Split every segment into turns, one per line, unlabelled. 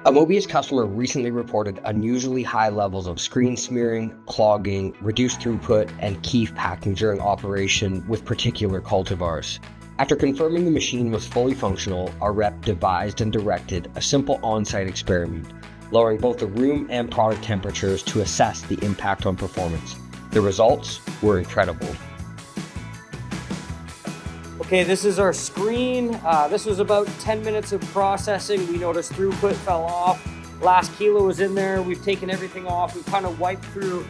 A Mobius customer recently reported unusually high levels of screen smearing, clogging, reduced throughput, and keef packing during operation with particular cultivars. After confirming the machine was fully functional, our rep devised and directed a simple on-site experiment, lowering both the room and product temperatures to assess the impact on performance. The results were incredible.
Okay, this is our screen. This was about 10 minutes of processing. We noticed throughput fell off. Last kilo was in there. We've taken everything off. We've kind of wiped through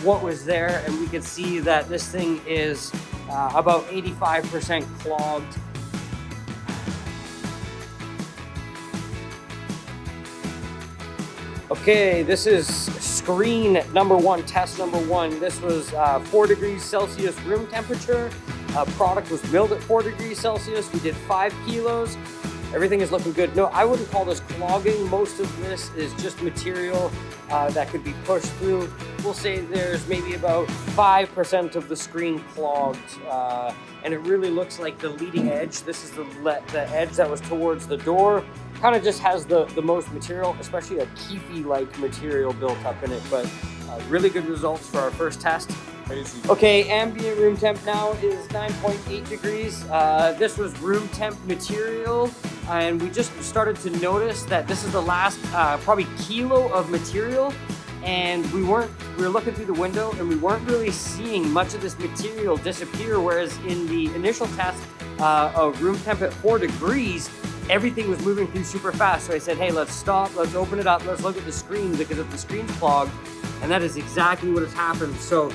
what was there, and we can see that this thing is about 85% clogged. Okay, this is screen number one, test number one. This was 4 degrees Celsius room temperature. Product was milled at 4 degrees Celsius. We did 5 kilos. Everything is looking good. No, I wouldn't call this clogging. Most of this is just material that could be pushed through. We'll say there's maybe about 5% of the screen clogged. And it really looks like the leading edge. This is the edge that was towards the door. Kind of just has the most material, especially a keefy-like material built up in it. But really good results for our first test. Okay, ambient room temp now is 9.8 degrees. This was room temp material, and we just started to notice that this is the last probably kilo of material, and we were looking through the window and we weren't really seeing much of this material disappear, whereas in the initial test of room temp at 4 degrees, everything was moving through super fast. So I said, hey, let's stop, let's open it up, let's look at the screen, because if the screen's clogged, and that is exactly what has happened. So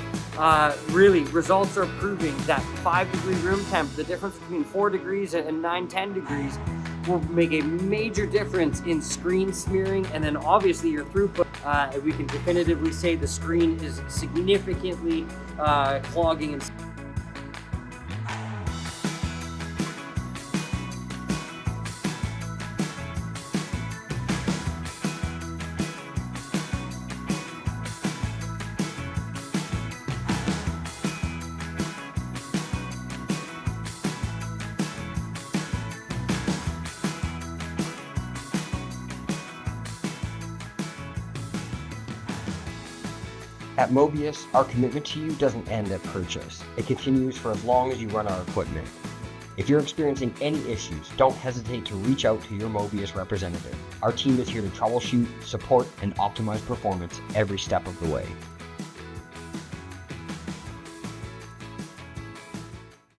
really, results are proving that 5-degree room temp, the difference between 4 degrees and 9-10 degrees, will make a major difference in screen smearing, and then obviously your throughput. We can definitively say the screen is significantly clogging and
At Mobius, our commitment to you doesn't end at purchase. It continues for as long as you run our equipment. If you're experiencing any issues, don't hesitate to reach out to your Mobius representative. Our team is here to troubleshoot, support, and optimize performance every step of the way.